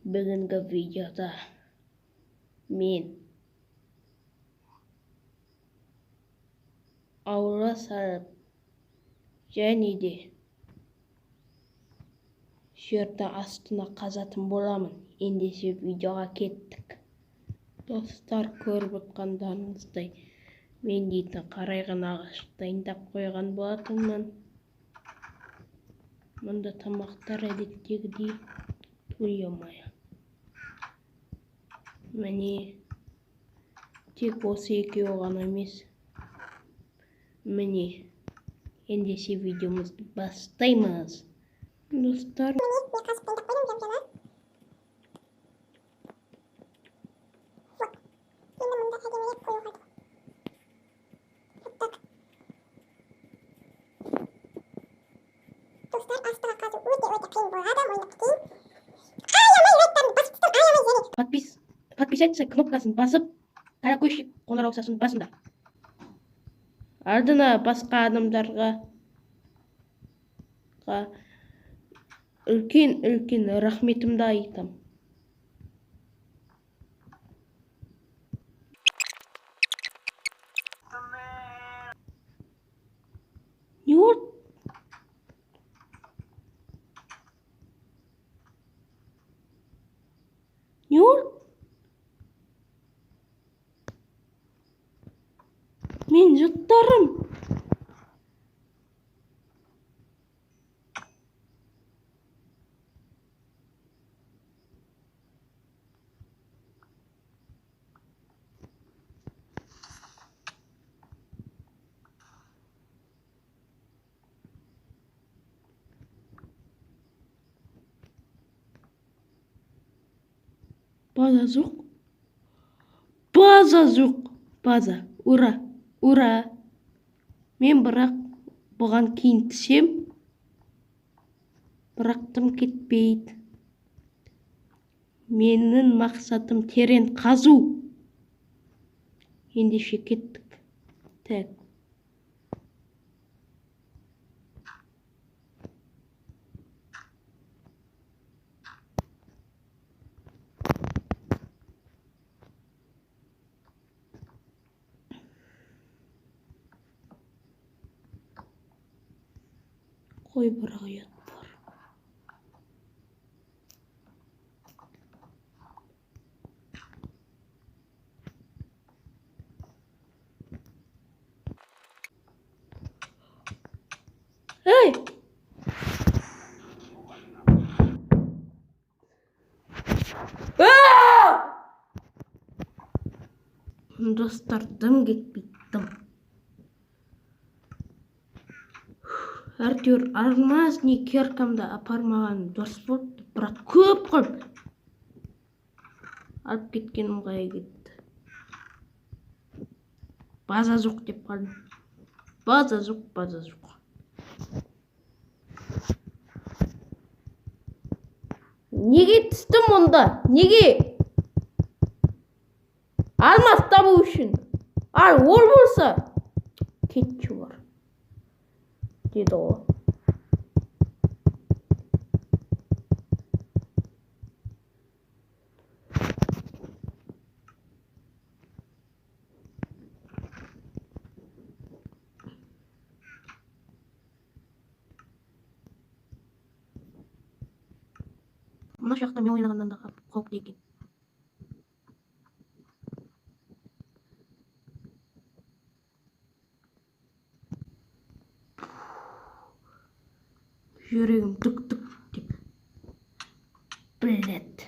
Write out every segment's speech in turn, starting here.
Бүгінгі видеода мен аула сарып және де жерді астына қазатын боламын. Ендеше видеоға кеттік. Достар, көріп отқандарыңыздай мен дейтін қарайған ағаш дайындап қойған болатынмын. Мұнда тамақтар әдеттегідей туйылмай. Міне, тек осы екеуі ғана емес. Міне, ендеше видеомызды бастаймыз. Достар, подписаться кнопкасын басып, колокольчик қоңыраусасын басында. Ардына басқа адамдарға үлкен рахметімді айтам. Не болды? Не болды? Мен жұрттарым. База жоқ. База жоқ. База. Ура. Ура. Мен бірақ бұған кейін түсем. Бірақ тым кетпейді. Менің мақсатым терең қазу. Ендеше кеттік. Так. Қой, бірақ ұят бар. Ей! Достар, дым кетпейді. Әйтеуір армазни керкамды апармаған дұрыс болды, бірақ көп қылып алып кеткенім қайы кетті. База жоқ деп қалдым. База жоқ. Неге түстім онда? Неге? Алмас табу үшін. Ал ол болса кетші бар. Деді ол. Мына жақта мен ойнағаннан да қауіпті екен. Жүрегім түк-түк деп біледі.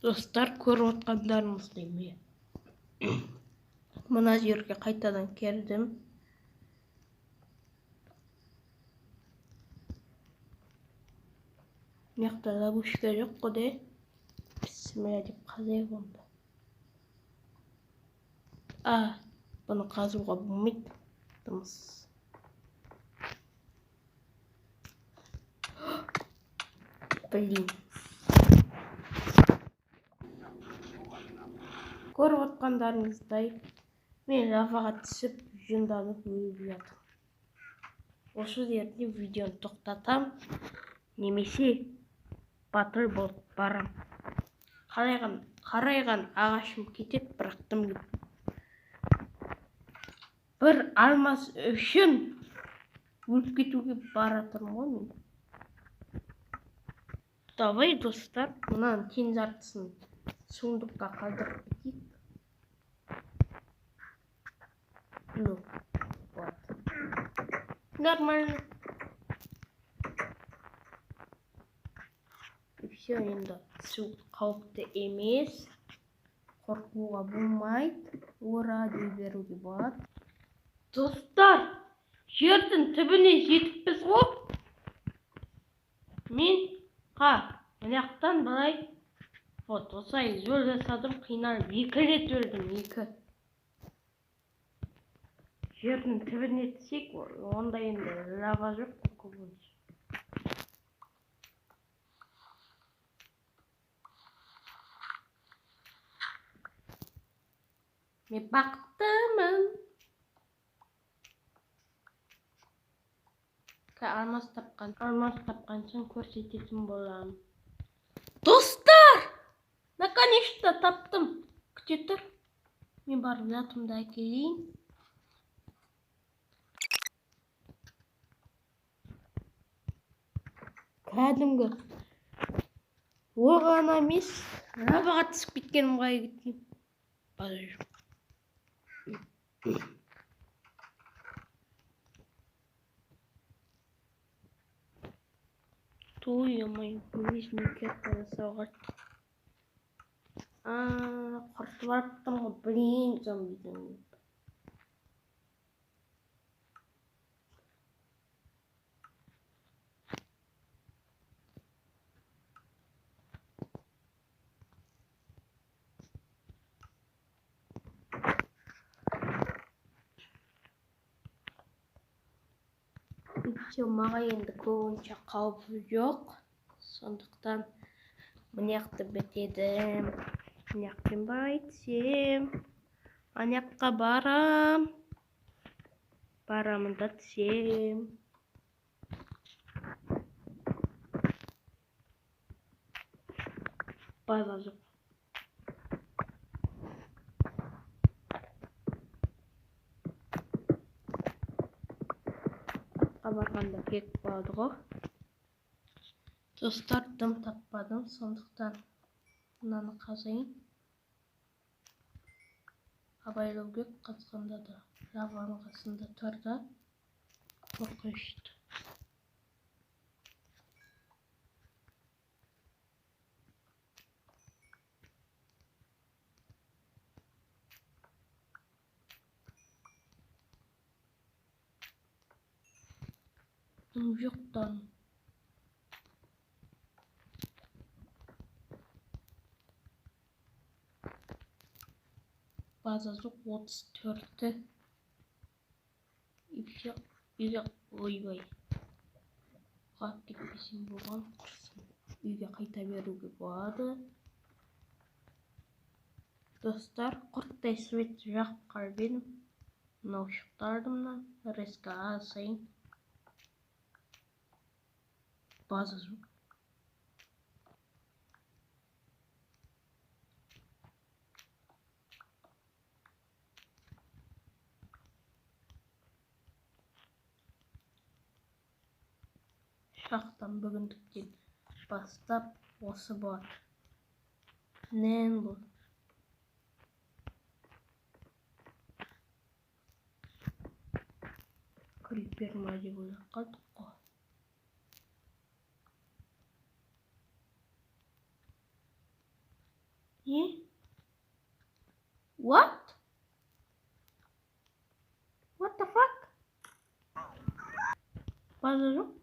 Достар, көріп отқандарыңыздай мен мына жерге қайтадан келдім. Мыяқта ловушка жоқ қой. Бісміллә деп қазайық онда. Бұны қазуға болмайды. Дымыс. Блин. Көріп отқандарыңыздай мен лаваға түсіп жынданып өліп жатырмын. Осы жерде видеоны тоқтатам, немесе батыр болып барам. Қарайған ағашым кетеді, бірақ тым көп. Бір алмас үшін өліп кетуге баратырмын ғой мен. Давай, достар, мынаның тең жартысын суындыққа қалдырып кетейік. Ну, вот. Нормально. И все, енді су қауіпті емес. Қорқуға болмайды. Ура дей беруге болады. Достар, жердің түбіне жетіппіз ғой. Мен мынаяқтан былай вот осылай жол жасадым, қиналып 2 рет өлдім, 2. Жердің түбіне түсек, онда енді лава жоқ көбінше. Мен бақыттымын. Алмас тапқаншын көрсететін боламын. Достар! Наконец-то таптым. Күте тұр. Мен барып затымды әкелейін. Кәдімгі оған емес, лаваға түсіп кеткенім қай кеткен. Базар жоқ. Твою мою, өзіме кетті жасауға. Құртып арттым ғой, блин, зомбидің. Все, маған енді көбінше қауіпі жоқ. Сондықтан мыняқты бітедім. Мыняқпен байтсем. Мыняққа барам. Барамын да тсем. База жоқ. Барғанда кек болады ғой. Достар, дым таппадым, сондықтан мынаны қазайын. Абайлау керек, қазғанда да лаваның қасында тұр да қорқынышты. Жоқтан. База жоқ 34-ті. И все. Үйге ойбай. Қап кетпесем болған құрсын. Үйге қайта беруге болады. Достар, құрттай свет жақып қарбедім. Мынау шықтардымнан. Резко асайын. База жоқ. Шақтан бүгіндіктен бастап осы бар. Нен бұл? Крипер ма деп ойлап қалдық қой. Bazar yok.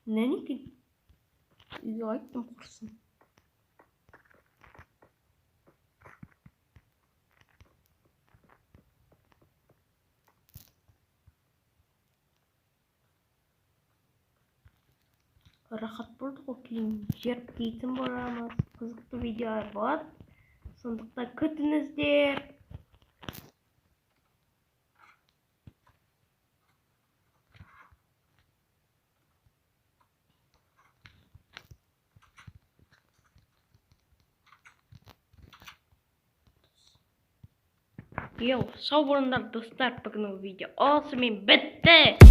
Ne ki? Үйге айттым құрсын. Рахат болды ғой, кейін жеріп дейтін боламыз. Қызықты видеолар болады. Сондықтан күтіңіздер. Сау болыңдар достар, бүгінгі видео осымен бітті.